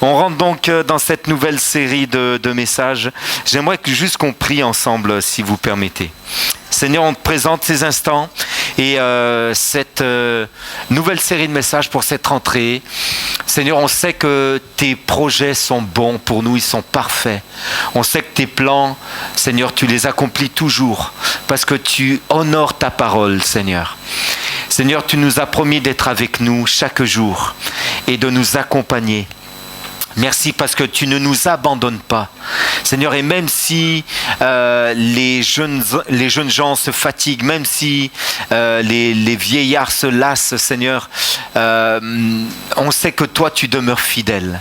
On rentre donc dans cette nouvelle série de messages. J'aimerais juste qu'on prie ensemble, si vous permettez. Seigneur, on te présente ces instants et cette nouvelle série de messages pour cette rentrée. Seigneur, on sait que tes projets sont bons pour nous, ils sont parfaits. On sait que tes plans, Seigneur, tu les accomplis toujours parce que tu honores ta parole, Seigneur. Seigneur, tu nous as promis d'être avec nous chaque jour et de nous accompagner. Merci parce que tu ne nous abandonnes pas. Seigneur, et même si les jeunes gens se fatiguent, même si les vieillards se lassent, Seigneur, on sait que toi, tu demeures fidèle.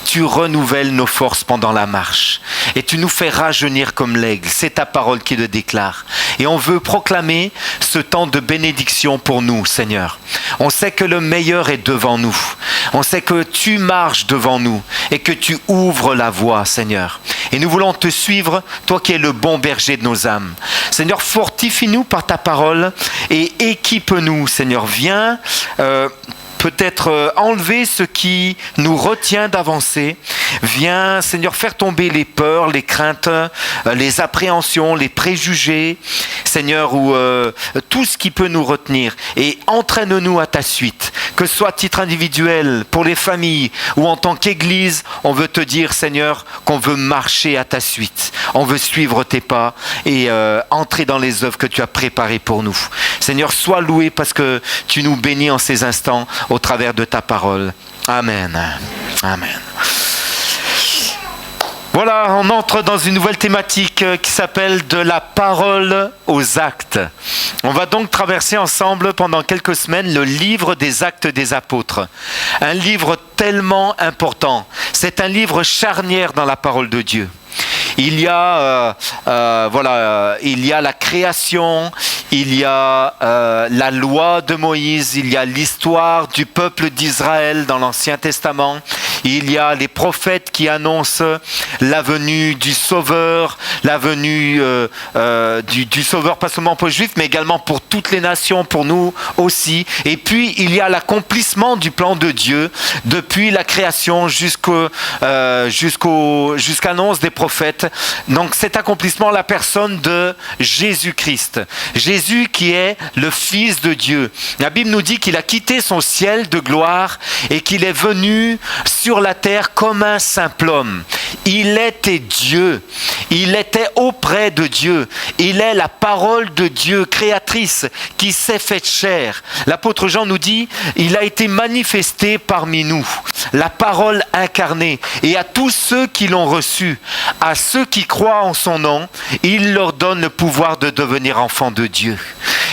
Tu renouvelles nos forces pendant la marche. Et tu nous fais rajeunir comme l'aigle. C'est ta parole qui le déclare. Et on veut proclamer ce temps de bénédiction pour nous, Seigneur. On sait que le meilleur est devant nous. On sait que tu marches devant nous et que tu ouvres la voie, Seigneur. Et nous voulons te suivre, toi qui es le bon berger de nos âmes. Seigneur, fortifie-nous par ta parole et équipe-nous, Seigneur. Viens peut-être enlever ce qui nous retient d'avancer. Viens, Seigneur, faire tomber les peurs, les craintes, les appréhensions, les préjugés, Seigneur, ou tout ce qui peut nous retenir. Et entraîne-nous à ta suite, que ce soit à titre individuel, pour les familles, ou en tant qu'Église. On veut te dire, Seigneur, qu'on veut marcher à ta suite. On veut suivre tes pas et entrer dans les œuvres que tu as préparées pour nous. Seigneur, sois loué parce que tu nous bénis en ces instants au travers de ta parole. Amen. Amen. Voilà, on entre dans une nouvelle thématique qui s'appelle de la parole aux actes. On va donc traverser ensemble pendant quelques semaines le livre des Actes des Apôtres. Un livre tellement important. C'est un livre charnière dans la parole de Dieu. Il y a la création, il y a la loi de Moïse, il y a l'histoire du peuple d'Israël dans l'Ancien Testament, il y a les prophètes qui annoncent la venue du Sauveur, la venue du Sauveur pas seulement pour les Juifs, mais également pour toutes les nations, pour nous aussi. Et puis il y a l'accomplissement du plan de Dieu depuis la création jusqu'à l'annonce des prophètes. Donc cet accomplissement, la personne de Jésus-Christ. Jésus qui est le Fils de Dieu. La Bible nous dit qu'il a quitté son ciel de gloire et qu'il est venu sur la terre comme un simple homme. Il était Dieu. Il était auprès de Dieu. Il est la parole de Dieu créatrice qui s'est faite chair. L'apôtre Jean nous dit, il a été manifesté parmi nous. La parole incarnée. Et à tous ceux qui l'ont reçu, à ceux qui croient en son nom, il leur donne le pouvoir de devenir enfants de Dieu.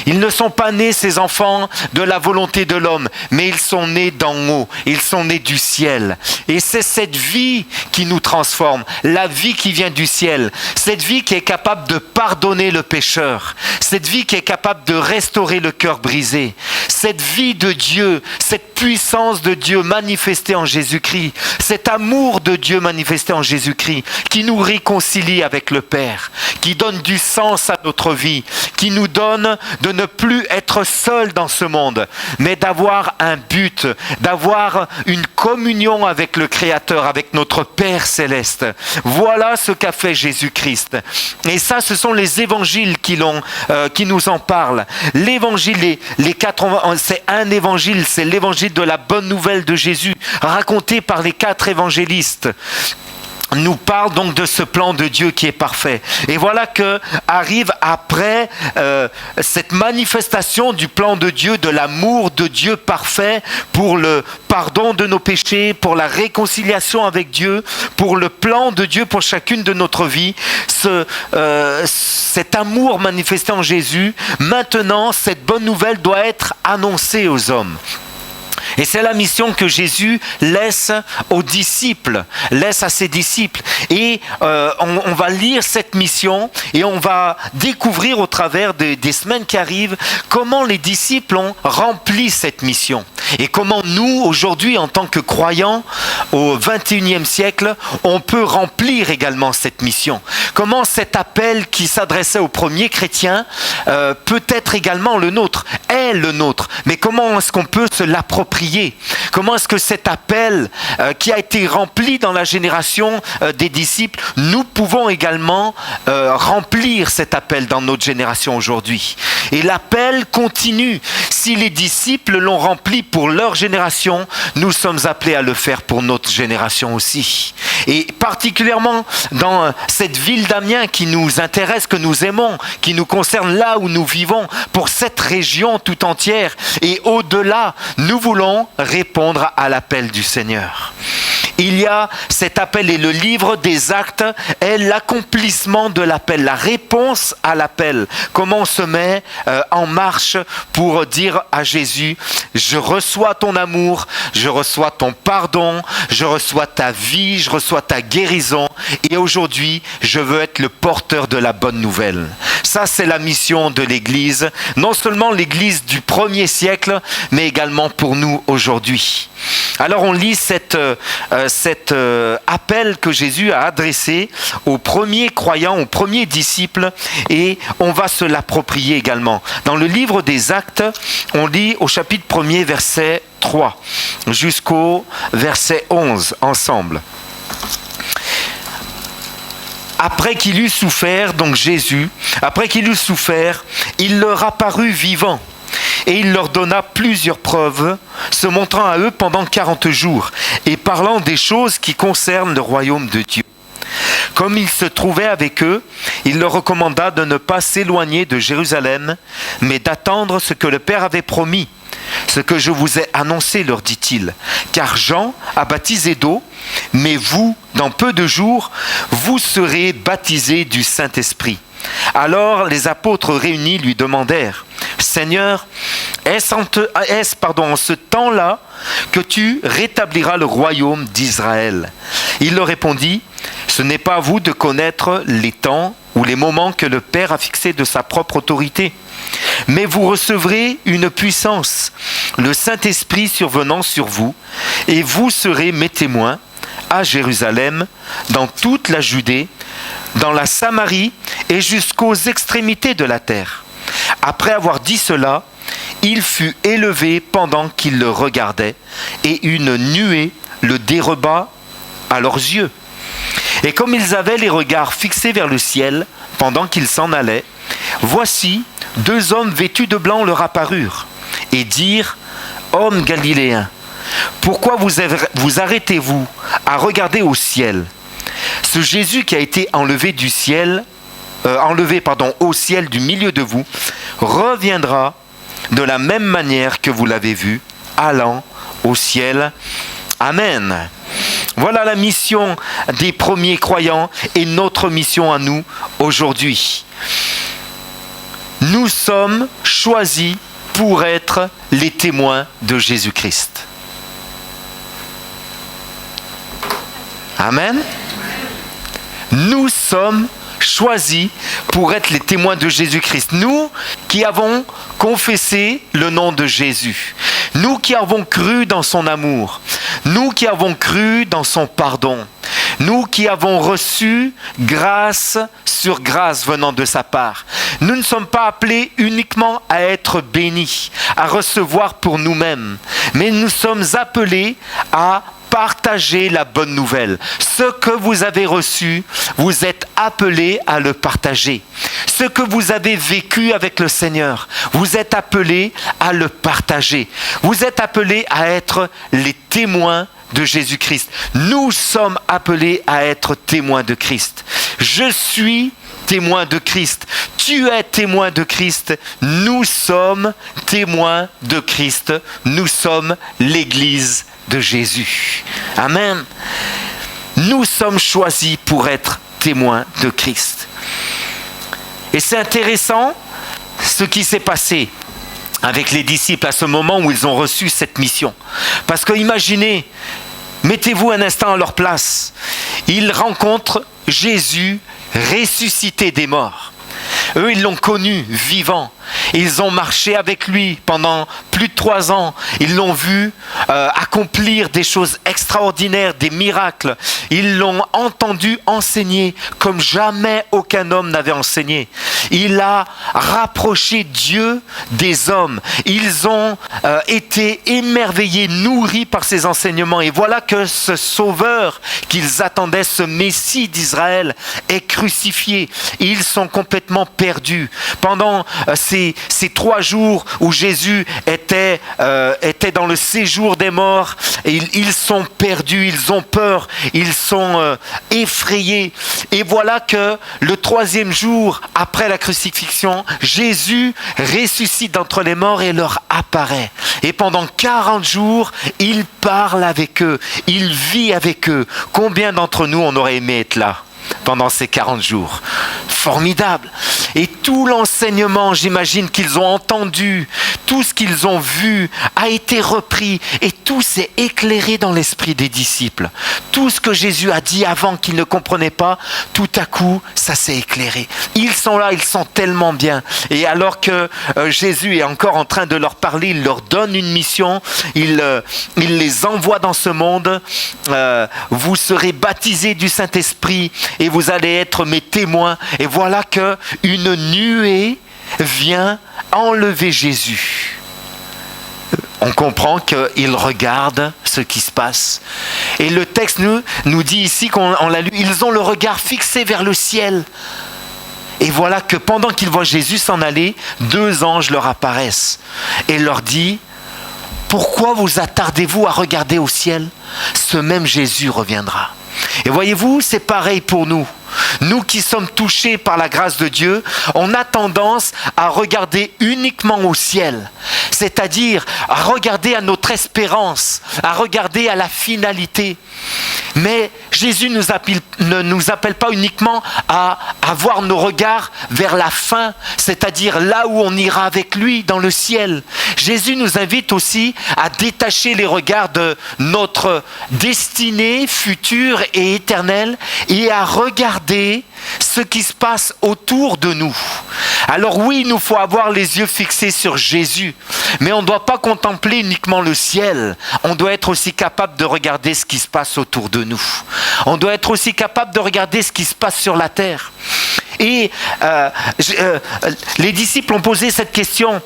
Ils ne sont pas nés, ces enfants, de la volonté de l'homme, mais ils sont nés d'en haut, ils sont nés du ciel. Et c'est cette vie qui nous transforme, la vie qui vient du ciel, cette vie qui est capable de pardonner le pécheur, cette vie qui est capable de restaurer le cœur brisé, cette vie de Dieu, cette puissance de Dieu manifestée en Jésus-Christ, cet amour de Dieu manifesté en Jésus-Christ, qui nous réconcilie avec le Père, qui donne du sens à notre vie, qui nous donne de ne plus être seul dans ce monde, mais d'avoir un but, d'avoir une communion avec le Créateur, avec notre Père céleste. Voilà ce qu'a fait Jésus-Christ. Et ça, ce sont les évangiles qui nous en parlent. L'évangile, c'est un évangile, c'est l'évangile de la bonne nouvelle de Jésus, raconté par les 4 évangélistes. Nous parle donc de ce plan de Dieu qui est parfait. Et voilà que arrive après cette manifestation du plan de Dieu, de l'amour de Dieu parfait pour le pardon de nos péchés, pour la réconciliation avec Dieu, pour le plan de Dieu pour chacune de notre vie. Cet amour manifesté en Jésus, maintenant cette bonne nouvelle doit être annoncée aux hommes. Et c'est la mission que Jésus laisse aux disciples, laisse à ses disciples. Et on va lire cette mission et on va découvrir au travers des semaines qui arrivent comment les disciples ont rempli cette mission. Et comment nous, aujourd'hui, en tant que croyants, au XXIe siècle, on peut remplir également cette mission. Comment cet appel qui s'adressait aux premiers chrétiens peut être également le nôtre, est le nôtre. Mais comment est-ce qu'on peut se l'approprier prier? Comment est-ce que cet appel qui a été rempli dans la génération des disciples, nous pouvons également remplir cet appel dans notre génération aujourd'hui? Et l'appel continue. Si les disciples l'ont rempli pour leur génération, nous sommes appelés à le faire pour notre génération aussi. Et particulièrement dans cette ville d'Amiens qui nous intéresse, que nous aimons, qui nous concerne là où nous vivons, pour cette région tout entière. Et au-delà, nous voulons répondre à l'appel du Seigneur. Il y a cet appel et le livre des Actes est l'accomplissement de l'appel, la réponse à l'appel. Comment on se met en marche pour dire à Jésus, je reçois ton amour, je reçois ton pardon, je reçois ta vie, je reçois ta guérison et aujourd'hui, je veux être le porteur de la bonne nouvelle. Ça, c'est la mission de l'Église, non seulement l'Église du 1er siècle, mais également pour nous aujourd'hui. Alors on lit cet appel que Jésus a adressé aux premiers croyants, aux premiers disciples, et on va se l'approprier également. Dans le livre des Actes, on lit au chapitre 1er, verset 3, jusqu'au verset 11, ensemble. Après qu'il eut souffert, donc Jésus, après qu'il eut souffert, il leur apparut vivant. Et il leur donna plusieurs preuves, se montrant à eux pendant 40 jours, et parlant des choses qui concernent le royaume de Dieu. Comme il se trouvait avec eux, il leur recommanda de ne pas s'éloigner de Jérusalem, mais d'attendre ce que le Père avait promis. Ce que je vous ai annoncé, leur dit-il, car Jean a baptisé d'eau, mais vous, dans peu de jours, vous serez baptisés du Saint-Esprit. Alors les apôtres réunis lui demandèrent, Seigneur, est-ce en ce temps-là que tu rétabliras le royaume d'Israël? Il leur répondit, ce n'est pas à vous de connaître les temps ou les moments que le Père a fixés de sa propre autorité. Mais vous recevrez une puissance, le Saint-Esprit survenant sur vous, et vous serez mes témoins à Jérusalem, dans toute la Judée, dans la Samarie et jusqu'aux extrémités de la terre. Après avoir dit cela, il fut élevé pendant qu'ils le regardaient, et une nuée le déroba à leurs yeux. Et comme ils avaient les regards fixés vers le ciel, pendant qu'ils s'en allaient, voici, 2 hommes vêtus de blanc leur apparurent, et dirent, « Hommes galiléens, pourquoi vous arrêtez-vous à regarder au ciel? Ce Jésus qui a été enlevé au ciel du milieu de vous, reviendra de la même manière que vous l'avez vu, allant au ciel. Amen. » Voilà la mission des premiers croyants et notre mission à nous aujourd'hui. Nous sommes choisis pour être les témoins de Jésus-Christ. Amen. Nous sommes choisis pour être les témoins de Jésus-Christ. Nous qui avons confessé le nom de Jésus. Nous qui avons cru dans son amour. Nous qui avons cru dans son pardon. Nous qui avons reçu grâce sur grâce venant de sa part. Nous ne sommes pas appelés uniquement à être bénis, à recevoir pour nous-mêmes, mais nous sommes appelés à partager la bonne nouvelle. Ce que vous avez reçu, vous êtes appelés à le partager. Ce que vous avez vécu avec le Seigneur, vous êtes appelés à le partager. Vous êtes appelés à être les témoins de Jésus-Christ. Nous sommes appelés à être témoins de Christ. Je suis témoin de Christ. Tu es témoin de Christ. Nous sommes témoins de Christ. Nous sommes l'Église de Jésus. Amen. Nous sommes choisis pour être témoins de Christ. Et c'est intéressant ce qui s'est passé avec les disciples à ce moment où ils ont reçu cette mission. Parce que imaginez, mettez-vous un instant à leur place. Ils rencontrent Jésus ressuscité des morts. Eux, ils l'ont connu vivant. Ils ont marché avec lui pendant plus de 3 ans. Ils l'ont vu accomplir des choses extraordinaires, des miracles. Ils l'ont entendu enseigner comme jamais aucun homme n'avait enseigné. Il a rapproché Dieu des hommes. Ils ont été émerveillés, nourris par ses enseignements. Et voilà que ce sauveur qu'ils attendaient, ce Messie d'Israël, est crucifié. Ils sont complètement perdus. Pendant ces 3 jours où Jésus était dans le séjour des morts, ils sont perdus, ils ont peur, ils sont effrayés. Et voilà que le 3e jour après la crucifixion, Jésus ressuscite d'entre les morts et leur apparaît. Et pendant 40 jours, il parle avec eux, il vit avec eux. Combien d'entre nous on aurait aimé être là pendant ces 40 jours? Formidable. Et tout l'enseignement, j'imagine qu'ils ont entendu, tout ce qu'ils ont vu a été repris et tout s'est éclairé dans l'esprit des disciples. Tout ce que Jésus a dit avant qu'ils ne comprenaient pas, tout à coup, ça s'est éclairé. Ils sont là, ils sont tellement bien. Et alors que Jésus est encore en train de leur parler, il leur donne une mission, il les envoie dans ce monde. Vous serez baptisés du Saint-Esprit et vous allez être mes témoins. Et voilà que une nuée vient enlever Jésus. On comprend qu'ils regardent ce qui se passe. Et le texte nous dit ici, qu'on l'a lu, ils ont le regard fixé vers le ciel. Et voilà que pendant qu'ils voient Jésus s'en aller, 2 anges leur apparaissent et leur disent: pourquoi vous attardez-vous à regarder au ciel? Ce même Jésus reviendra. Et voyez-vous, c'est pareil pour nous. Nous qui sommes touchés par la grâce de Dieu, on a tendance à regarder uniquement au ciel, c'est-à-dire à regarder à notre espérance, à regarder à la finalité. Mais Jésus ne nous appelle pas uniquement à avoir nos regards vers la fin, c'est-à-dire là où on ira avec lui dans le ciel. Jésus nous invite aussi à détacher les regards de notre destinée future et éternelle et à regarder ce qui se passe autour de nous. Alors oui, il nous faut avoir les yeux fixés sur Jésus, mais on ne doit pas contempler uniquement le ciel. On doit être aussi capable de regarder ce qui se passe autour de nous. On doit être aussi capable de regarder ce qui se passe sur la terre. Et les disciples ont posé cette question: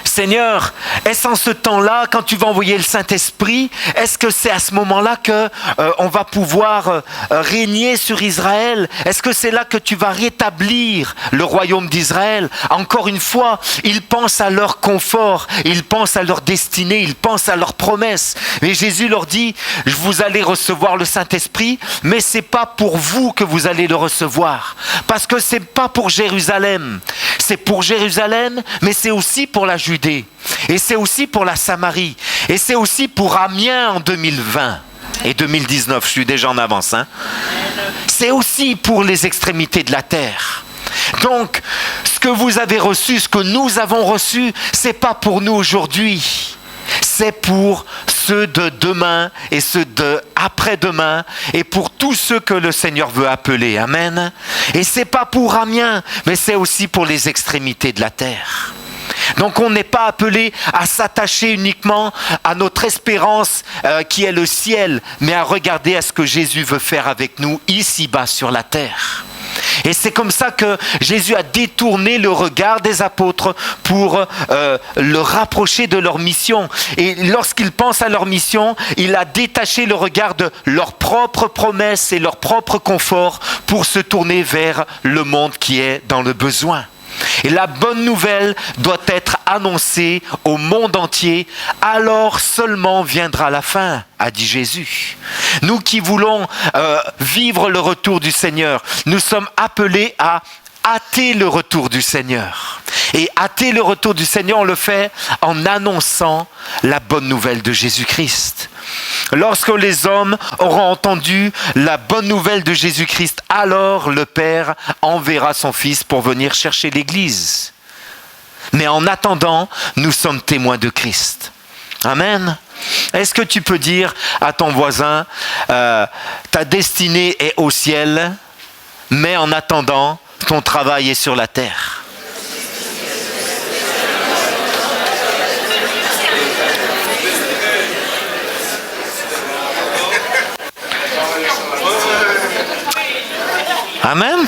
Seigneur, est-ce en ce temps-là, quand tu vas envoyer le Saint-Esprit, est-ce que c'est à ce moment-là qu'on va pouvoir régner sur Israël? Est-ce que c'est là que tu vas rétablir le royaume d'Israël? Encore une fois, ils pensent à leur confort, ils pensent à leur destinée, ils pensent à leurs promesses. Mais Jésus leur dit: vous allez recevoir le Saint-Esprit, mais ce n'est pas pour vous que vous allez le recevoir. Parce que ce n'est pas pour Jérusalem. C'est pour Jérusalem, mais c'est aussi pour la Judée. Et c'est aussi pour la Samarie. Et c'est aussi pour Amiens en 2020. Et 2019, je suis déjà en avance. C'est aussi pour les extrémités de la terre. Donc, ce que vous avez reçu, ce que nous avons reçu, ce n'est pas pour nous aujourd'hui. C'est pour ceux de demain et ceux de après-demain et pour tous ceux que le Seigneur veut appeler. Amen. Et ce n'est pas pour Amiens, mais c'est aussi pour les extrémités de la terre. Donc on n'est pas appelé à s'attacher uniquement à notre espérance qui est le ciel, mais à regarder à ce que Jésus veut faire avec nous ici-bas sur la terre. Et c'est comme ça que Jésus a détourné le regard des apôtres pour le rapprocher de leur mission. Et lorsqu'ils pensent à leur mission, il a détaché le regard de leurs propres promesses et leur propre confort pour se tourner vers le monde qui est dans le besoin. Et la bonne nouvelle doit être annoncée au monde entier, alors seulement viendra la fin, a dit Jésus. Nous qui voulons vivre le retour du Seigneur, nous sommes appelés à hâter le retour du Seigneur. Et hâter le retour du Seigneur, on le fait en annonçant la bonne nouvelle de Jésus-Christ. Lorsque les hommes auront entendu la bonne nouvelle de Jésus-Christ, alors le Père enverra son Fils pour venir chercher l'Église. Mais en attendant, nous sommes témoins de Christ. Amen. Est-ce que tu peux dire à ton voisin, ta destinée est au ciel, mais en attendant, ton travail est sur la terre? Amen.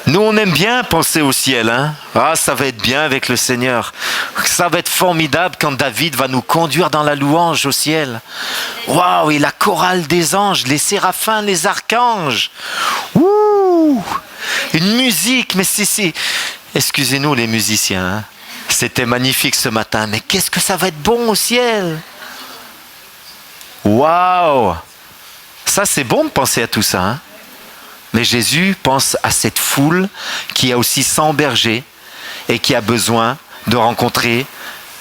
Nous, on aime bien penser au ciel. Hein? Ah, ça va être bien avec le Seigneur. Ça va être formidable quand David va nous conduire dans la louange au ciel. Waouh, et la chorale des anges, les séraphins, les archanges. Ouh, une musique, mais c'est... Excusez-nous les musiciens. Hein? C'était magnifique ce matin, mais qu'est-ce que ça va être bon au ciel. Waouh. Ça, c'est bon de penser à tout ça. Hein? Mais Jésus pense à cette foule qui a aussi 100 bergers et qui a besoin de rencontrer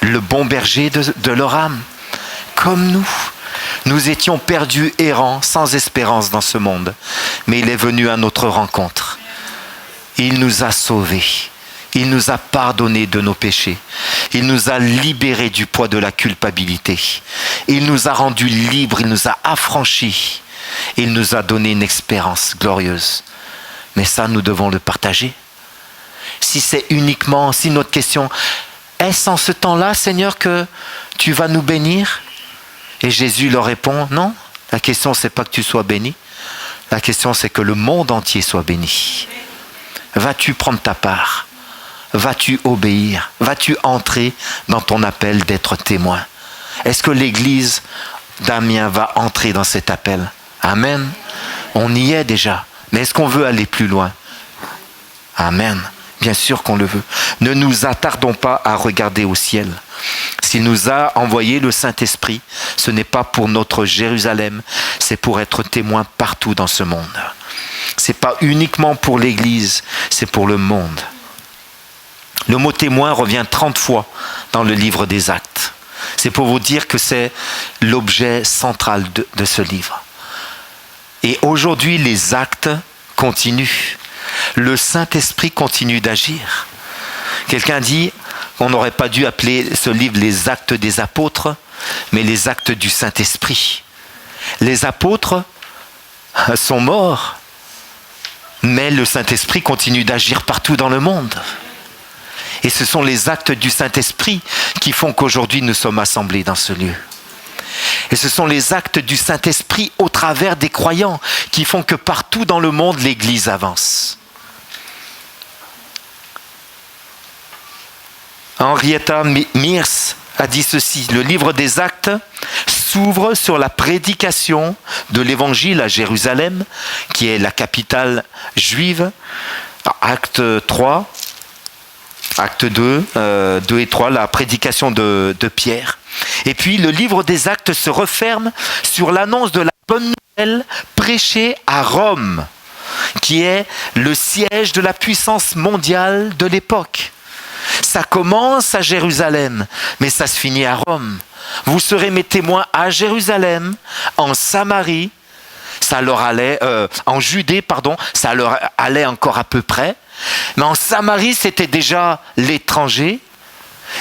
le bon berger de leur âme. Comme nous étions perdus, errants, sans espérance dans ce monde. Mais il est venu à notre rencontre. Il nous a sauvés. Il nous a pardonné de nos péchés. Il nous a libérés du poids de la culpabilité. Il nous a rendus libres. Il nous a affranchis. Il nous a donné une espérance glorieuse. Mais ça, nous devons le partager. Si notre question, est-ce en ce temps-là, Seigneur, que tu vas nous bénir? Et Jésus leur répond, non, la question, c'est pas que tu sois béni. La question, c'est que le monde entier soit béni. Vas-tu prendre ta part? Vas-tu obéir? Vas-tu entrer dans ton appel d'être témoin? Est-ce que l'Église d'Amiens va entrer dans cet appel? Amen. On y est déjà. Mais est-ce qu'on veut aller plus loin? Amen. Bien sûr qu'on le veut. Ne nous attardons pas à regarder au ciel. S'il nous a envoyé le Saint-Esprit, ce n'est pas pour notre Jérusalem, c'est pour être témoin partout dans ce monde. Ce n'est pas uniquement pour l'Église, c'est pour le monde. Le mot témoin revient 30 fois dans le livre des Actes. C'est pour vous dire que c'est l'objet central de ce livre. Et aujourd'hui, les actes continuent. Le Saint-Esprit continue d'agir. Quelqu'un dit qu'on n'aurait pas dû appeler ce livre les actes des apôtres, mais les actes du Saint-Esprit. Les apôtres sont morts, mais le Saint-Esprit continue d'agir partout dans le monde. Et ce sont les actes du Saint-Esprit qui font qu'aujourd'hui nous sommes assemblés dans ce lieu. Et ce sont les actes du Saint-Esprit au travers des croyants qui font que partout dans le monde, l'Église avance. Henrietta Mears a dit ceci, le livre des Actes s'ouvre sur la prédication de l'Évangile à Jérusalem, qui est la capitale juive, acte 3, acte 2, 2 et 3, la prédication de Pierre. Et puis le livre des Actes se referme sur l'annonce de la bonne nouvelle prêchée à Rome, qui est le siège de la puissance mondiale de l'époque. Ça commence à Jérusalem, mais ça se finit à Rome. Vous serez mes témoins à Jérusalem, en Samarie, ça leur allait, en Judée, pardon, ça leur allait encore à peu près. Mais en Samarie, c'était déjà l'étranger.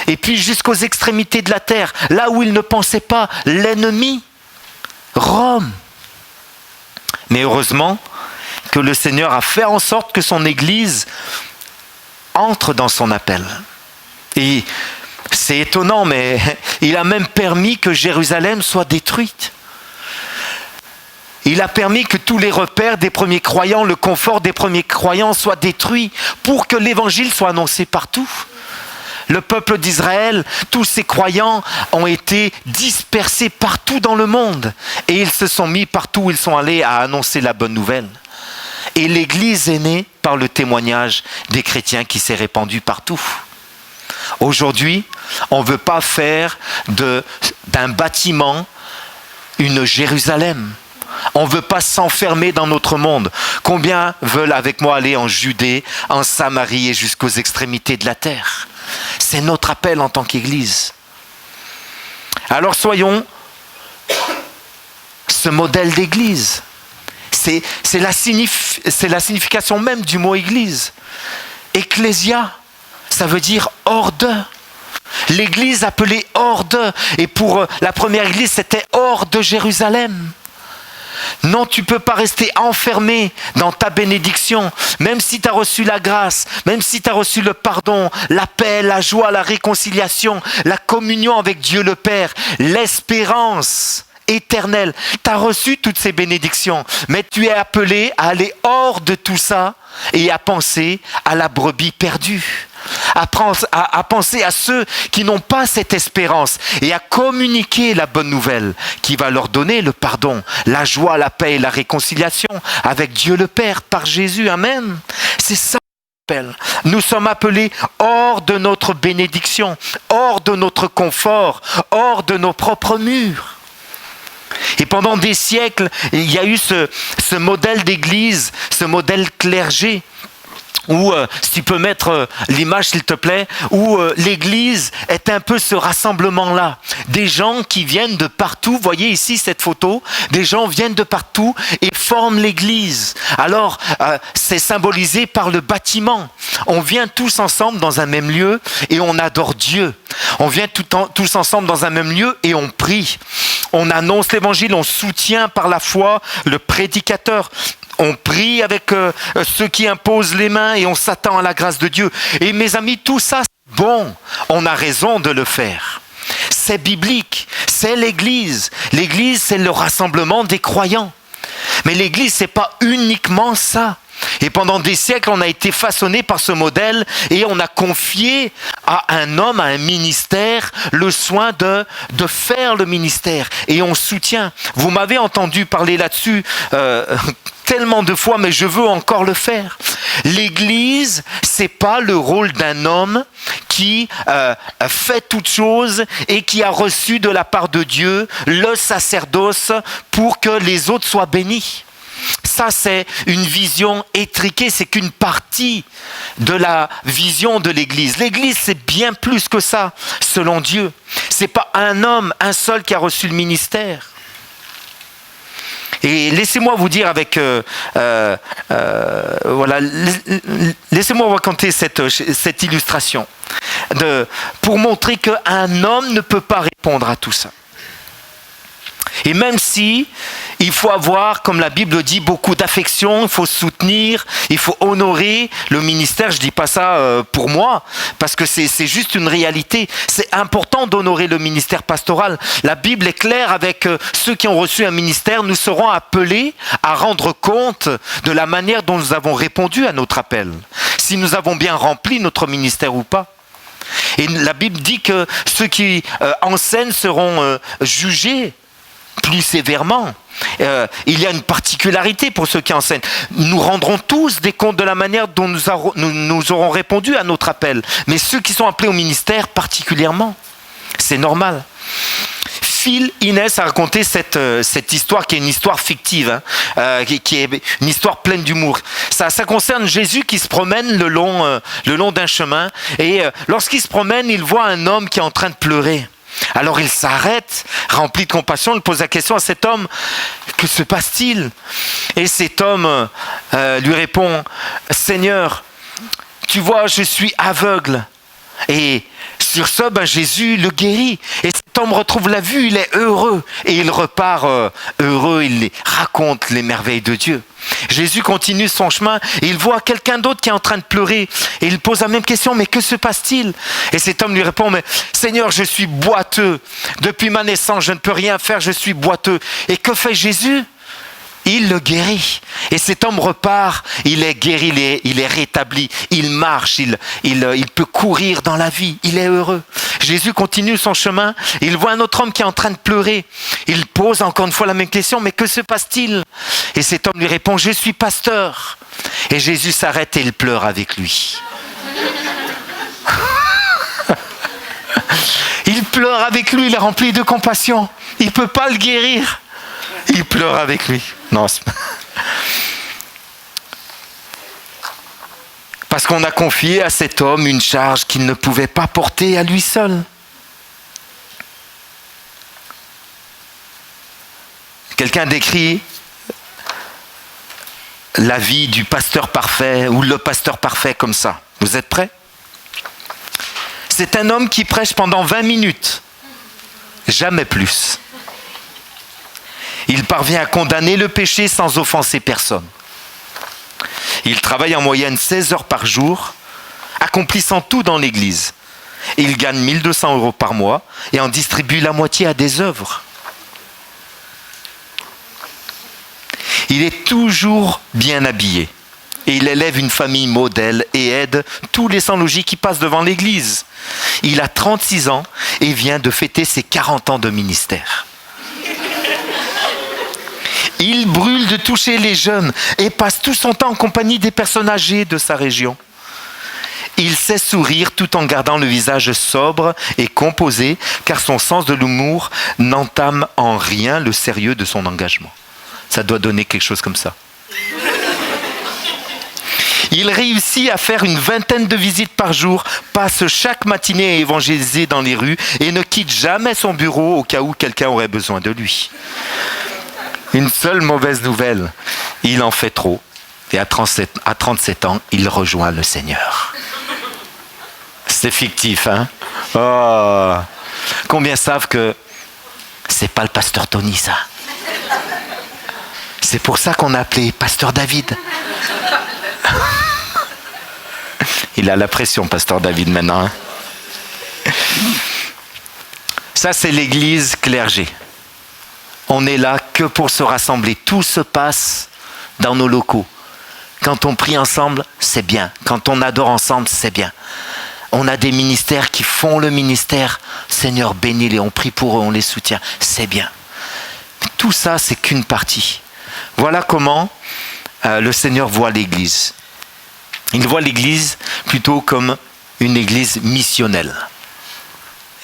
Et puis jusqu'aux extrémités de la terre, là où ils ne pensaient pas, l'ennemi, Rome. Mais heureusement que le Seigneur a fait en sorte que son Église entre dans son appel. Et c'est étonnant, mais il a même permis que Jérusalem soit détruite. Il a permis que tous les repères des premiers croyants, le confort des premiers croyants soient détruits pour que l'évangile soit annoncé partout. Le peuple d'Israël, tous ces croyants ont été dispersés partout dans le monde et ils se sont mis partout où ils sont allés à annoncer la bonne nouvelle. Et l'Église est née par le témoignage des chrétiens qui s'est répandu partout. Aujourd'hui, on ne veut pas faire d'un bâtiment une Jérusalem. On ne veut pas s'enfermer dans notre monde. Combien veulent avec moi aller en Judée, en Samarie et jusqu'aux extrémités de la terre? C'est notre appel en tant qu'Église. Alors soyons ce modèle d'Église. C'est la signification même du mot Église. Ecclésia, ça veut dire hors de. L'Église appelée hors de. Et pour la première Église, c'était hors de Jérusalem. Non, tu ne peux pas rester enfermé dans ta bénédiction, même si tu as reçu la grâce, même si tu as reçu le pardon, la paix, la joie, la réconciliation, la communion avec Dieu le Père, l'espérance éternelle. Tu as reçu toutes ces bénédictions, mais tu es appelé à aller hors de tout ça et à penser à la brebis perdue. À penser à ceux qui n'ont pas cette espérance et à communiquer la bonne nouvelle qui va leur donner le pardon, la joie, la paix et la réconciliation avec Dieu le Père par Jésus. Amen. C'est ça. Nous sommes appelés hors de notre bénédiction, hors de notre confort, hors de nos propres murs. Et pendant des siècles, il y a eu ce modèle d'église, ce modèle clergé, où, si tu peux mettre l'image s'il te plaît, où l'église est un peu ce rassemblement-là. Des gens qui viennent de partout, voyez ici cette photo, des gens viennent de partout et forment l'église. Alors, c'est symbolisé par le bâtiment. On vient tous ensemble dans un même lieu et on adore Dieu. On vient tous ensemble dans un même lieu et on prie. On annonce l'évangile, on soutient par la foi le prédicateur. On prie avec ceux qui imposent les mains et on s'attend à la grâce de Dieu. Et mes amis, tout ça, c'est bon. On a raison de le faire. C'est biblique. C'est l'Église. L'Église, c'est le rassemblement des croyants. Mais l'Église, c'est pas uniquement ça. Et pendant des siècles, on a été façonné par ce modèle et on a confié à un homme, à un ministère, le soin de faire le ministère. Et on soutient. Vous m'avez entendu parler là-dessus tellement de fois, mais je veux encore le faire. L'Église, c'est pas le rôle d'un homme qui fait toutes choses et qui a reçu de la part de Dieu le sacerdoce pour que les autres soient bénis. Ça, c'est une vision étriquée, c'est qu'une partie de la vision de l'Église. L'Église, c'est bien plus que ça, selon Dieu. C'est pas un homme, un seul qui a reçu le ministère. Et laissez-moi vous dire avec... voilà, laissez-moi vous raconter cette illustration pour montrer qu'un homme ne peut pas répondre à tout ça. Et même si il faut avoir, comme la Bible dit, beaucoup d'affection, il faut soutenir, il faut honorer le ministère. Je ne dis pas ça pour moi, parce que c'est juste une réalité. C'est important d'honorer le ministère pastoral. La Bible est claire avec ceux qui ont reçu un ministère. Nous serons appelés à rendre compte de la manière dont nous avons répondu à notre appel. Si nous avons bien rempli notre ministère ou pas. Et la Bible dit que ceux qui enseignent seront jugés plus sévèrement. Il y a une particularité pour ceux qui enseignent. Nous rendrons tous des comptes de la manière dont nous aurons répondu à notre appel. Mais ceux qui sont appelés au ministère particulièrement, c'est normal. Phil Inès a raconté cette histoire qui est une histoire fictive, qui est une histoire pleine d'humour. Ça concerne Jésus qui se promène le long d'un chemin et lorsqu'il se promène, il voit un homme qui est en train de pleurer. Alors il s'arrête, rempli de compassion, il pose la question à cet homme, que se passe-t-il? Et cet homme lui répond, Seigneur, tu vois, je suis aveugle. Et sur ce, Jésus le guérit. Et cet homme retrouve la vue, il est heureux. Et il repart heureux, il raconte les merveilles de Dieu. Jésus continue son chemin et il voit quelqu'un d'autre qui est en train de pleurer. Et il pose la même question, mais que se passe-t-il? Et cet homme lui répond, mais Seigneur, je suis boiteux. Depuis ma naissance, je ne peux rien faire, je suis boiteux. Et que fait Jésus? Il le guérit. Et cet homme repart, il est guéri, il est rétabli, il marche, il peut courir dans la vie, il est heureux. Jésus continue son chemin, il voit un autre homme qui est en train de pleurer. Il pose encore une fois la même question, mais que se passe-t-il? Et cet homme lui répond, je suis pasteur. Et Jésus s'arrête et il pleure avec lui. Il pleure avec lui, il est rempli de compassion. Il ne peut pas le guérir. Il pleure avec lui. Non, parce qu'on a confié à cet homme une charge qu'il ne pouvait pas porter à lui seul. Quelqu'un décrit la vie du pasteur parfait ou le pasteur parfait comme ça. Vous êtes prêts? C'est un homme qui prêche pendant 20 minutes, jamais plus. Il parvient à condamner le péché sans offenser personne. Il travaille en moyenne 16 heures par jour, accomplissant tout dans l'église. Il gagne 1 200 € par mois et en distribue la moitié à des œuvres. Il est toujours bien habillé. Et il élève une famille modèle et aide tous les sans-logis qui passent devant l'église. Il a 36 ans et vient de fêter ses 40 ans de ministère. Il brûle de toucher les jeunes et passe tout son temps en compagnie des personnes âgées de sa région. Il sait sourire tout en gardant le visage sobre et composé, car son sens de l'humour n'entame en rien le sérieux de son engagement. Ça doit donner quelque chose comme ça. Il réussit à faire une 20aine de visites par jour, passe chaque matinée à évangéliser dans les rues et ne quitte jamais son bureau au cas où quelqu'un aurait besoin de lui. Une seule mauvaise nouvelle, il en fait trop. Et à 37 ans, il rejoint le Seigneur. C'est fictif, hein? Oh. Combien savent que c'est pas le pasteur Tony, ça? C'est pour ça qu'on a appelé pasteur David. Il a la pression, pasteur David, maintenant. Hein? Ça, c'est l'église clergée. On n'est là que pour se rassembler. Tout se passe dans nos locaux. Quand on prie ensemble, c'est bien. Quand on adore ensemble, c'est bien. On a des ministères qui font le ministère. Seigneur, bénis-les, on prie pour eux, on les soutient. C'est bien. Mais tout ça, c'est qu'une partie. Voilà comment le Seigneur voit l'Église. Il voit l'Église plutôt comme une Église missionnelle.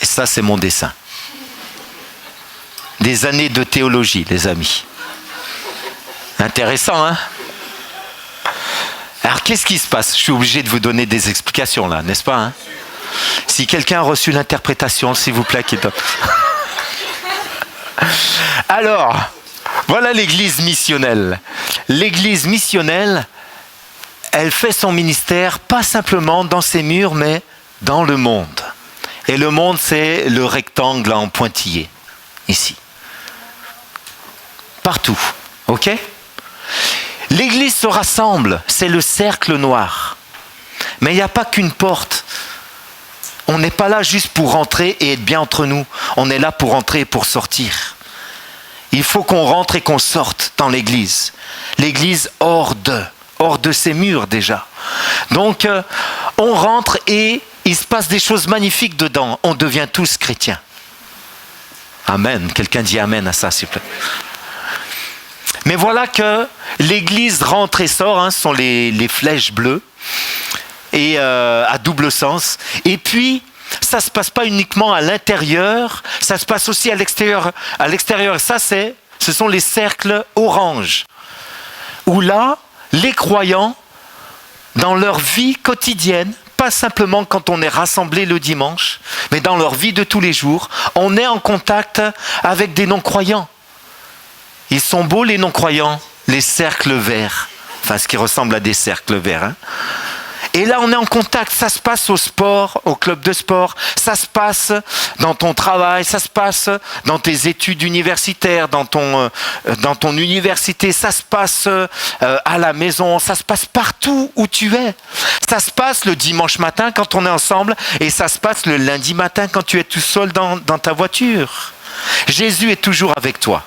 Et ça, c'est mon dessein. Des années de théologie, les amis. Intéressant, hein? Alors, qu'est-ce qui se passe? Je suis obligé de vous donner des explications, là, n'est-ce pas, hein? Si quelqu'un a reçu l'interprétation, s'il vous plaît, qui est... Alors, voilà l'Église missionnelle. L'Église missionnelle, elle fait son ministère pas simplement dans ses murs, mais dans le monde. Et le monde, c'est le rectangle en pointillé, ici. Partout, ok? L'Église se rassemble, c'est le cercle noir. Mais il n'y a pas qu'une porte. On n'est pas là juste pour rentrer et être bien entre nous. On est là pour rentrer et pour sortir. Il faut qu'on rentre et qu'on sorte dans l'Église. L'Église hors de ses murs déjà. Donc, on rentre et il se passe des choses magnifiques dedans. On devient tous chrétiens. Amen. Quelqu'un dit amen à ça, s'il vous plaît. Mais voilà que l'Église rentre et sort, hein, ce sont les flèches bleues, et à double sens. Et puis, ça ne se passe pas uniquement à l'intérieur, ça se passe aussi à l'extérieur. À l'extérieur, ce sont les cercles orange, où là, les croyants, dans leur vie quotidienne, pas simplement quand on est rassemblés le dimanche, mais dans leur vie de tous les jours, on est en contact avec des non-croyants. Ils sont beaux, les non-croyants, les cercles verts. Enfin, ce qui ressemble à des cercles verts. Hein. Et là, on est en contact. Ça se passe au sport, au club de sport. Ça se passe dans ton travail. Ça se passe dans tes études universitaires, dans ton université. Ça se passe à la maison. Ça se passe partout où tu es. Ça se passe le dimanche matin quand on est ensemble. Et ça se passe le lundi matin quand tu es tout seul dans ta voiture. Jésus est toujours avec toi.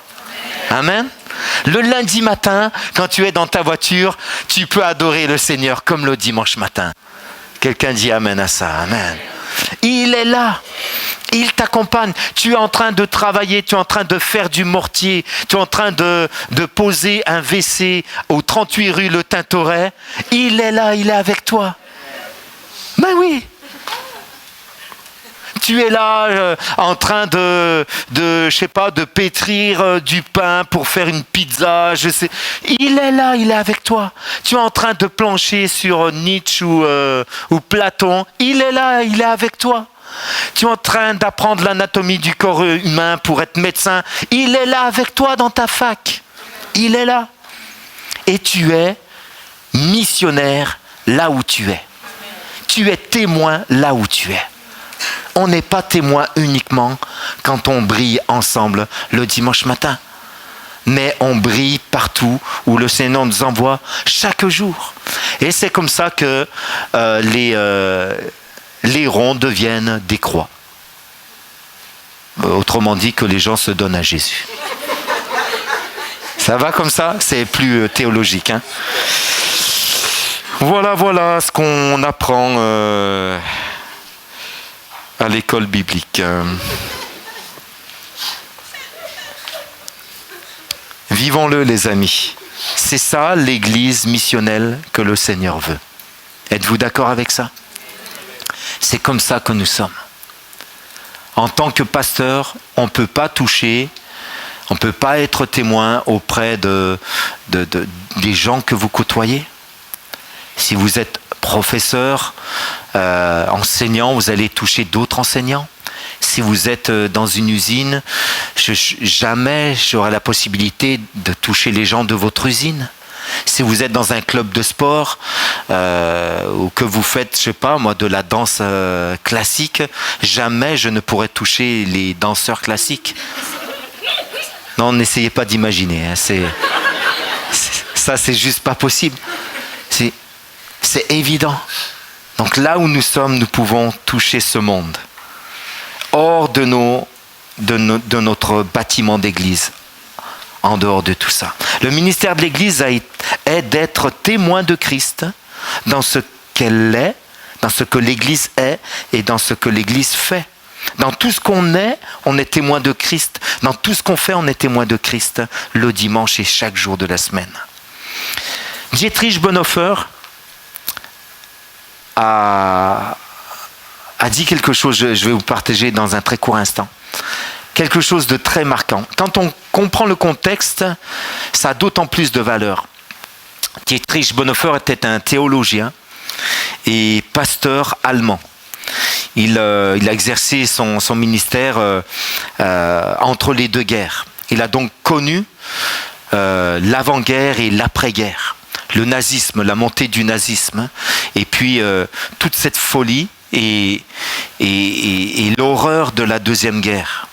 Amen. Le lundi matin, quand tu es dans ta voiture, tu peux adorer le Seigneur comme le dimanche matin. Quelqu'un dit amen à ça. Amen. Il est là. Il t'accompagne. Tu es en train de travailler, tu es en train de faire du mortier, tu es en train de poser un WC au 38 rue Le Tintoret. Il est là, il est avec toi. Ben oui. Tu es là en train de pétrir du pain pour faire une pizza, je sais. Il est là, il est avec toi. Tu es en train de plancher sur Nietzsche ou Platon. Il est là, il est avec toi. Tu es en train d'apprendre l'anatomie du corps humain pour être médecin. Il est là avec toi dans ta fac. Il est là. Et tu es missionnaire là où tu es. Tu es témoin là où tu es. On n'est pas témoin uniquement quand on brille ensemble le dimanche matin, mais on brille partout où le Seigneur nous envoie chaque jour. Et c'est comme ça que les ronds deviennent des croix. Autrement dit, que les gens se donnent à Jésus. Ça va comme ça? C'est plus théologique. Hein? Voilà ce qu'on apprend à l'école biblique. Vivons-le, les amis. C'est ça l'église missionnelle que le Seigneur veut. Êtes-vous d'accord avec ça? C'est comme ça que nous sommes. En tant que pasteur, on ne peut pas toucher, on ne peut pas être témoin auprès des gens que vous côtoyez. Si vous êtes professeur, enseignant, vous allez toucher d'autres enseignants. Si vous êtes dans une usine, jamais j'aurai la possibilité de toucher les gens de votre usine. Si vous êtes dans un club de sport ou que vous faites, je sais pas moi, de la danse classique, jamais je ne pourrai toucher les danseurs classiques. Non, n'essayez pas d'imaginer. Hein, ça, c'est juste pas possible. C'est évident. Donc là où nous sommes, nous pouvons toucher ce monde. Hors de notre bâtiment d'église, en dehors de tout ça. Le ministère de l'église est d'être témoin de Christ dans ce qu'elle est, dans ce que l'église est et dans ce que l'église fait. Dans tout ce qu'on est, on est témoin de Christ. Dans tout ce qu'on fait, on est témoin de Christ le dimanche et chaque jour de la semaine. Dietrich Bonhoeffer a dit quelque chose, je vais vous partager dans un très court instant. Quelque chose de très marquant. Quand on comprend le contexte, ça a d'autant plus de valeur. Dietrich Bonhoeffer était un théologien et pasteur allemand. Il a exercé son ministère entre les deux guerres. Il a donc connu l'avant-guerre et l'après-guerre. Le nazisme, la montée du nazisme, et puis toute cette folie et l'horreur de la Deuxième Guerre.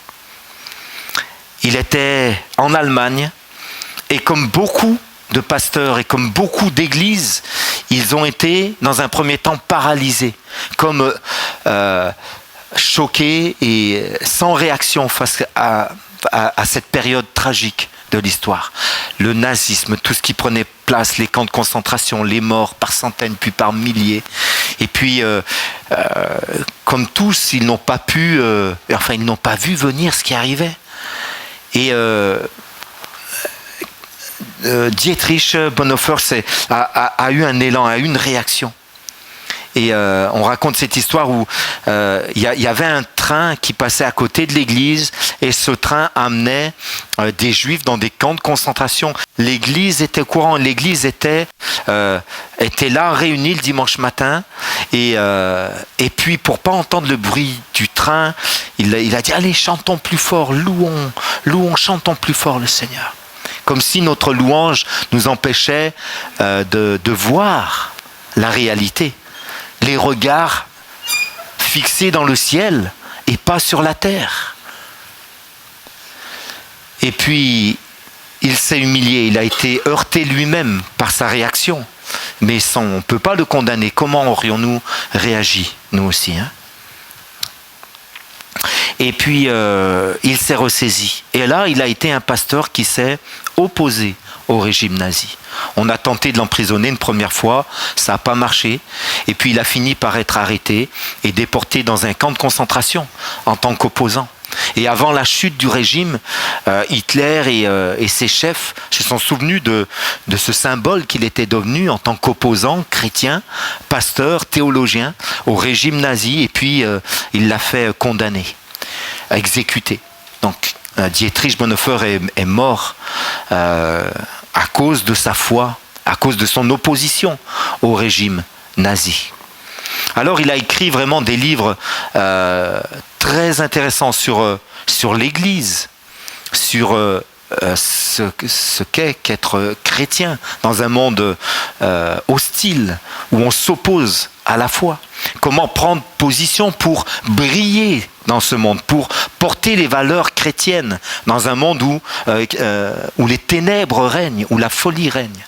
Il était en Allemagne, et comme beaucoup de pasteurs et comme beaucoup d'églises, ils ont été dans un premier temps paralysés, comme choqués et sans réaction face à cette période tragique de l'histoire. Le nazisme, tout ce qui prenait place, les camps de concentration, les morts par centaines puis par milliers. Et puis, comme tous, ils n'ont pas pu, ils n'ont pas vu venir ce qui arrivait. Et Dietrich Bonhoeffer a eu un élan, a eu une réaction. Et on raconte cette histoire où il y avait un train qui passait à côté de l'église et ce train amenait des juifs dans des camps de concentration. L'église était au courant, l'église était là réunie le dimanche matin et puis pour pas entendre le bruit du train, il a dit allez chantons plus fort, louons, chantons plus fort le Seigneur. Comme si notre louange nous empêchait de voir la réalité. Les regards fixés dans le ciel et pas sur la terre. Et puis, il s'est humilié, il a été heurté lui-même par sa réaction. Mais on ne peut pas le condamner. Comment aurions-nous réagi, nous aussi, hein? Et puis, il s'est ressaisi. Et là, il a été un pasteur qui s'est opposé au régime nazi. On a tenté de l'emprisonner une première fois, ça n'a pas marché. Et puis, il a fini par être arrêté et déporté dans un camp de concentration en tant qu'opposant. Et avant la chute du régime, Hitler et ses chefs se sont souvenus de ce symbole qu'il était devenu en tant qu'opposant chrétien, pasteur, théologien au régime nazi. Et puis, il l'a fait condamner, exécuter. Donc, Dietrich Bonhoeffer est mort à cause de sa foi, à cause de son opposition au régime nazi. Alors il a écrit vraiment des livres très intéressants sur l'Église, sur ce qu'est qu'être chrétien dans un monde hostile, où on s'oppose à la foi. Comment prendre position pour briller dans ce monde, pour porter les valeurs chrétiennes dans un monde où les ténèbres règnent, où la folie règne.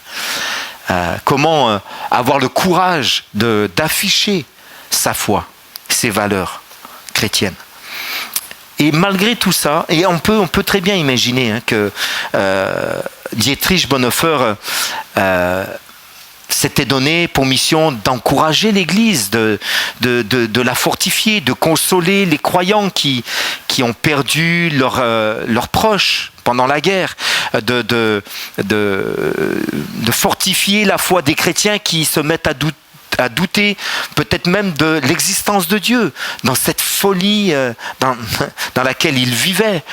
Comment avoir le courage d'afficher sa foi, ses valeurs chrétiennes. Et malgré tout ça, et on peut très bien imaginer que Dietrich Bonhoeffer s'était donné pour mission d'encourager l'Église, de la fortifier, de consoler les croyants qui ont perdu leurs proches pendant la guerre, de fortifier la foi des chrétiens qui se mettent à douter peut-être même de l'existence de Dieu, dans cette folie dans laquelle ils vivaient.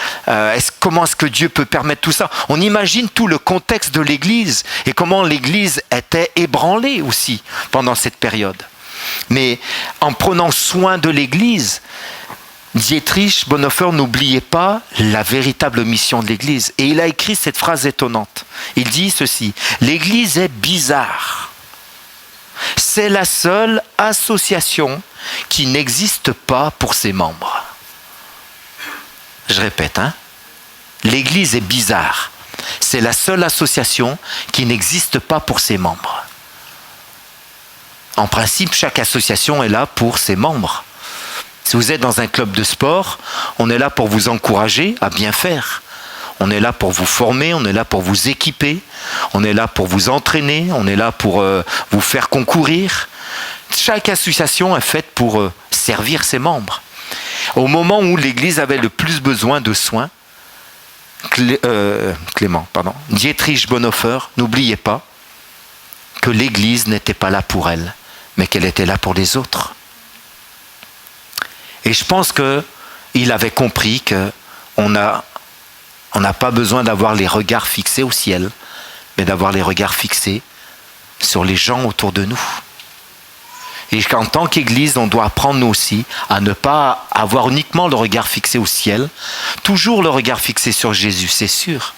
Comment est-ce que Dieu peut permettre tout ça? On imagine tout le contexte de l'Église et comment l'Église était ébranlée aussi pendant cette période. Mais en prenant soin de l'Église, Dietrich Bonhoeffer n'oubliait pas la véritable mission de l'Église. Et il a écrit cette phrase étonnante. Il dit ceci: « L'Église est bizarre. C'est la seule association qui n'existe pas pour ses membres. » Je répète, l'Église est bizarre. C'est la seule association qui n'existe pas pour ses membres. En principe, chaque association est là pour ses membres. Si vous êtes dans un club de sport, on est là pour vous encourager à bien faire. On est là pour vous former, on est là pour vous équiper, on est là pour vous entraîner, on est là pour vous faire concourir. Chaque association est faite pour servir ses membres. Au moment où l'Église avait le plus besoin de soins, Dietrich Bonhoeffer n'oubliait pas que l'Église n'était pas là pour elle, mais qu'elle était là pour les autres. Et je pense qu'il avait compris qu'on n'a pas besoin d'avoir les regards fixés au ciel, mais d'avoir les regards fixés sur les gens autour de nous. Et qu'en tant qu'Église, on doit apprendre nous aussi à ne pas avoir uniquement le regard fixé au ciel, toujours le regard fixé sur Jésus, c'est sûr,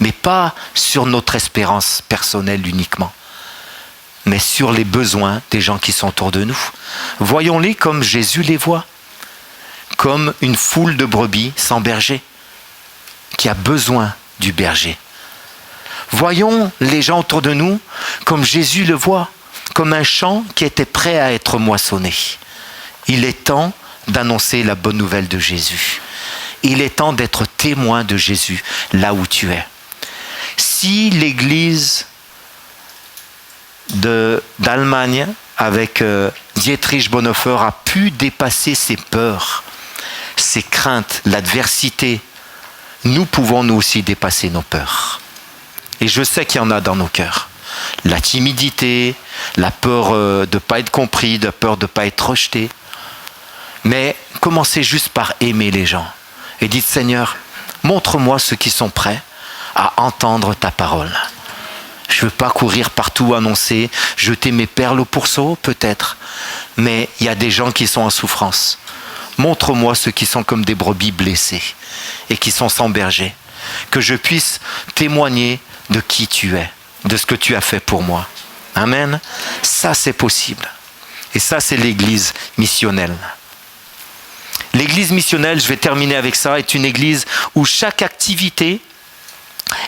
mais pas sur notre espérance personnelle uniquement, mais sur les besoins des gens qui sont autour de nous. Voyons-les comme Jésus les voit, comme une foule de brebis sans berger, qui a besoin du berger. Voyons les gens autour de nous comme Jésus le voit, comme un champ qui était prêt à être moissonné. Il est temps d'annoncer la bonne nouvelle de Jésus. Il est temps d'être témoin de Jésus là où tu es. Si l'Église d'Allemagne, avec Dietrich Bonhoeffer, a pu dépasser ses peurs, ses craintes, l'adversité, nous pouvons nous aussi dépasser nos peurs. Et je sais qu'il y en a dans nos cœurs. La timidité, la peur de ne pas être compris, la peur de ne pas être rejeté. Mais commencez juste par aimer les gens. Et dites: Seigneur, montre-moi ceux qui sont prêts à entendre ta parole. Je ne veux pas courir partout, annoncer, jeter mes perles au pourceau, peut-être. Mais il y a des gens qui sont en souffrance. Montre-moi ceux qui sont comme des brebis blessées et qui sont sans berger. Que je puisse témoigner de qui tu es, de ce que tu as fait pour moi. Amen. Ça, c'est possible. Et ça, c'est l'Église missionnelle. L'Église missionnelle, je vais terminer avec ça, est une Église où chaque activité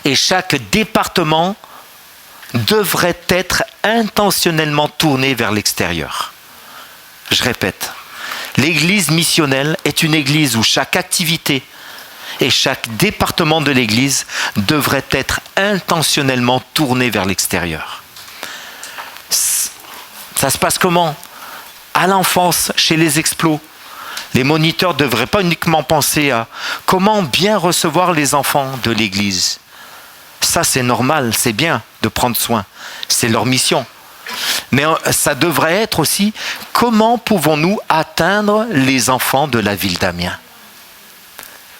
et chaque département devrait être intentionnellement tourné vers l'extérieur. Je répète. L'Église missionnelle est une Église où chaque activité et chaque département de l'Église devrait être intentionnellement tourné vers l'extérieur. Ça se passe comment? À l'enfance, chez les explos, les moniteurs ne devraient pas uniquement penser à comment bien recevoir les enfants de l'Église. Ça, c'est normal, c'est bien de prendre soin, c'est leur mission. Mais ça devrait être aussi comment pouvons-nous atteindre les enfants de la ville d'Amiens?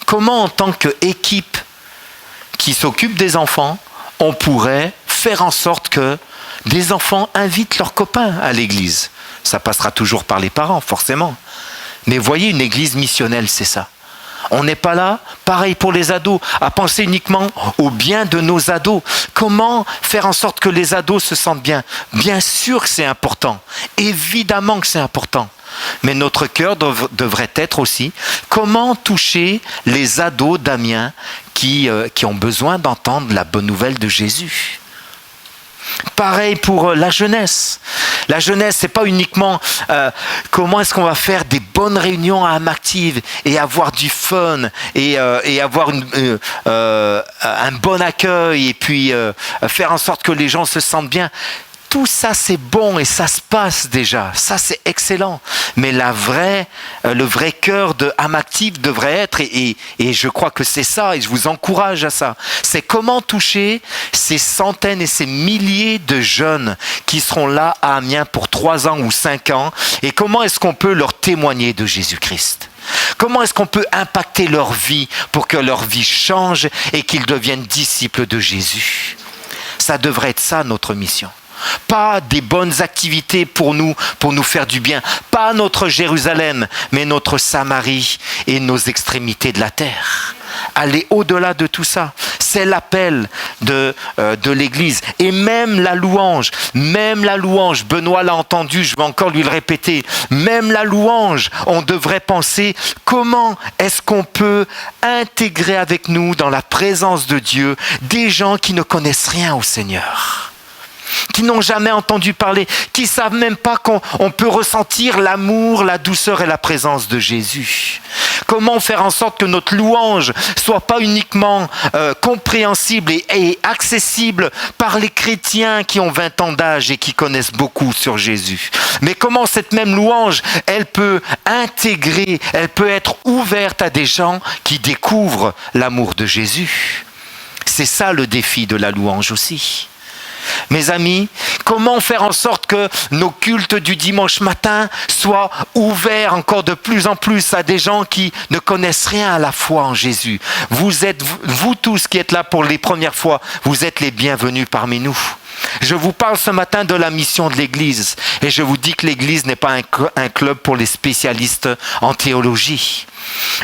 Comment, en tant qu'équipe qui s'occupe des enfants, on pourrait faire en sorte que des enfants invitent leurs copains à l'église? Ça passera toujours par les parents, forcément. Mais voyez, une église missionnelle, c'est ça. On n'est pas là, pareil pour les ados, à penser uniquement au bien de nos ados. Comment faire en sorte que les ados se sentent bien? Bien sûr que c'est important, évidemment que c'est important. Mais notre cœur devrait être aussi comment toucher les ados d'Amiens qui ont besoin d'entendre la bonne nouvelle de Jésus. Pareil pour la jeunesse. La jeunesse, c'est pas uniquement comment est-ce qu'on va faire des bonnes réunions à âme active et avoir du fun et avoir un bon accueil et puis faire en sorte que les gens se sentent bien. Tout ça, c'est bon et ça se passe déjà. Ça, c'est excellent. Mais le vrai cœur de âme active devrait être, et je crois que c'est ça, et je vous encourage à ça, c'est comment toucher ces centaines et ces milliers de jeunes qui seront là à Amiens pour 3 ans ou 5 ans, et comment est-ce qu'on peut leur témoigner de Jésus-Christ ? Comment est-ce qu'on peut impacter leur vie pour que leur vie change et qu'ils deviennent disciples de Jésus ? Ça devrait être ça, notre mission. Pas des bonnes activités pour nous faire du bien. Pas notre Jérusalem, mais notre Samarie et nos extrémités de la terre. Aller au-delà de tout ça. C'est l'appel de l'Église. Et même la louange, Benoît l'a entendu, je vais encore lui le répéter, même la louange, on devrait penser comment est-ce qu'on peut intégrer avec nous dans la présence de Dieu des gens qui ne connaissent rien au Seigneur, qui n'ont jamais entendu parler, qui ne savent même pas qu'on peut ressentir l'amour, la douceur et la présence de Jésus. Comment faire en sorte que notre louange soit pas uniquement compréhensible et accessible par les chrétiens qui ont 20 ans d'âge et qui connaissent beaucoup sur Jésus, mais comment cette même louange, elle peut intégrer, elle peut être ouverte à des gens qui découvrent l'amour de Jésus. C'est ça le défi de la louange aussi. Mes amis, comment faire en sorte que nos cultes du dimanche matin soient ouverts encore de plus en plus à des gens qui ne connaissent rien à la foi en Jésus ? Vous tous qui êtes là pour les premières fois, vous êtes les bienvenus parmi nous. Je vous parle ce matin de la mission de l'Église et je vous dis que l'Église n'est pas un club pour les spécialistes en théologie.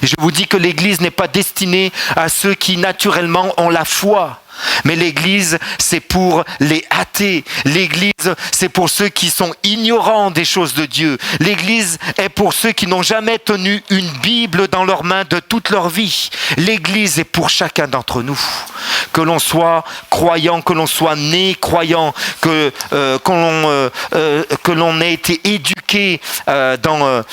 Je vous dis que l'Église n'est pas destinée à ceux qui naturellement ont la foi. Mais l'Église, c'est pour les athées. L'Église, c'est pour ceux qui sont ignorants des choses de Dieu. L'Église est pour ceux qui n'ont jamais tenu une Bible dans leurs mains de toute leur vie. L'Église est pour chacun d'entre nous. Que l'on soit croyant, que l'on soit né croyant, que l'on ait été éduqué dans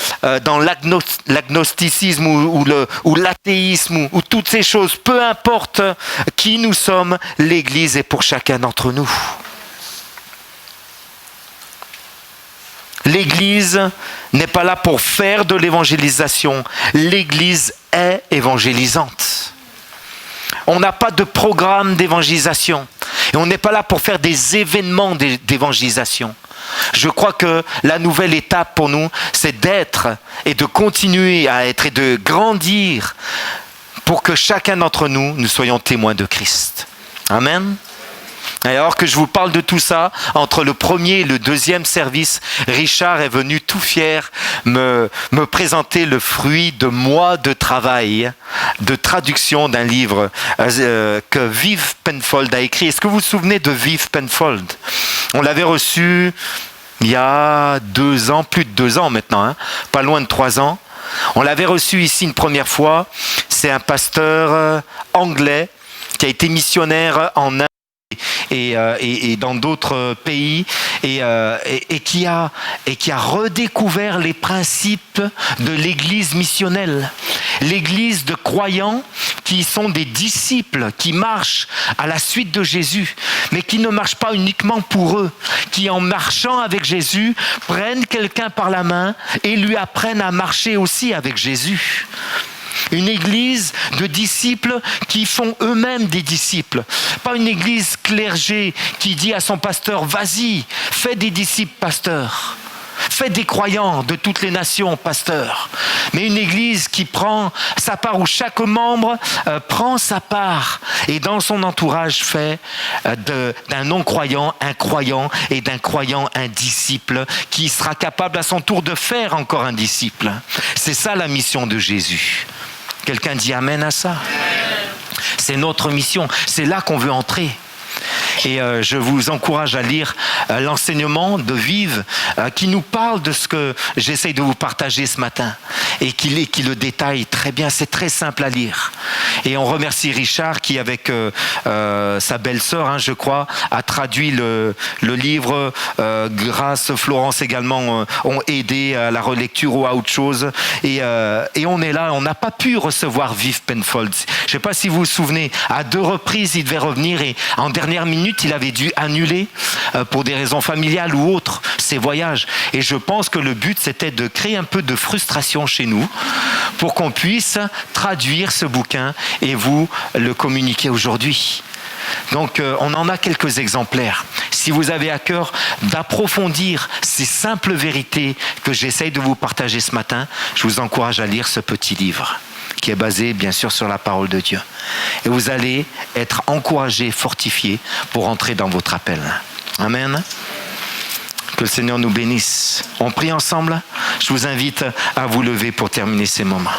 l'agnosticisme ou l'athéisme ou toutes ces choses, peu importe qui nous sommes, l'Église est pour chacun d'entre nous. L'Église n'est pas là pour faire de l'évangélisation. L'Église est évangélisante. On n'a pas de programme d'évangélisation. Et on n'est pas là pour faire des événements d'évangélisation. Je crois que la nouvelle étape pour nous, c'est d'être et de continuer à être et de grandir pour que chacun d'entre nous soyons témoins de Christ. Amen. Et alors que je vous parle de tout ça, entre le premier et le deuxième service, Richard est venu tout fier me présenter le fruit de mois de travail, de traduction d'un livre que Viv Penfold a écrit. Est-ce que vous vous souvenez de Viv Penfold ? On l'avait reçu il y a 2 ans, plus de 2 ans maintenant, pas loin de 3 ans. On l'avait reçu ici une première fois. C'est un pasteur anglais qui a été missionnaire en Inde et dans d'autres pays et qui a redécouvert les principes de l'Église missionnelle. L'Église de croyants qui sont des disciples, qui marchent à la suite de Jésus, mais qui ne marchent pas uniquement pour eux, qui en marchant avec Jésus, prennent quelqu'un par la main et lui apprennent à marcher aussi avec Jésus. Une église de disciples qui font eux-mêmes des disciples. Pas une église clergée qui dit à son pasteur « Vas-y, fais des disciples, pasteur. Fais des croyants de toutes les nations, pasteur. » Mais une église qui prend sa part, où chaque membre prend sa part et dans son entourage fait d'un non-croyant un croyant et d'un croyant un disciple qui sera capable à son tour de faire encore un disciple. C'est ça la mission de Jésus. Quelqu'un dit amen à ça? C'est notre mission, c'est là qu'on veut entrer. Et je vous encourage à lire l'enseignement de Vive, qui nous parle de ce que j'essaye de vous partager ce matin et qui le détaille très bien. C'est très simple à lire. Et on remercie Richard qui, avec sa belle-sœur, je crois, a traduit le livre. Grâce, Florence également ont aidé à la relecture ou à autre chose. Et on est là, on n'a pas pu recevoir Vive Penfold. Je ne sais pas si vous vous souvenez, à 2 reprises, il devait revenir et en dernière minute, il avait dû annuler pour des raisons familiales ou autres ses voyages. Et je pense que le but, c'était de créer un peu de frustration chez nous pour qu'on puisse traduire ce bouquin et vous le communiquer aujourd'hui. Donc on en a quelques exemplaires. Si vous avez à cœur d'approfondir ces simples vérités que j'essaye de vous partager ce matin, je vous encourage à lire ce petit livre qui est basé bien sûr sur la parole de Dieu. Et vous allez être encouragés, fortifiés pour entrer dans votre appel. Amen. Que le Seigneur nous bénisse. On prie ensemble. Je vous invite à vous lever pour terminer ces moments.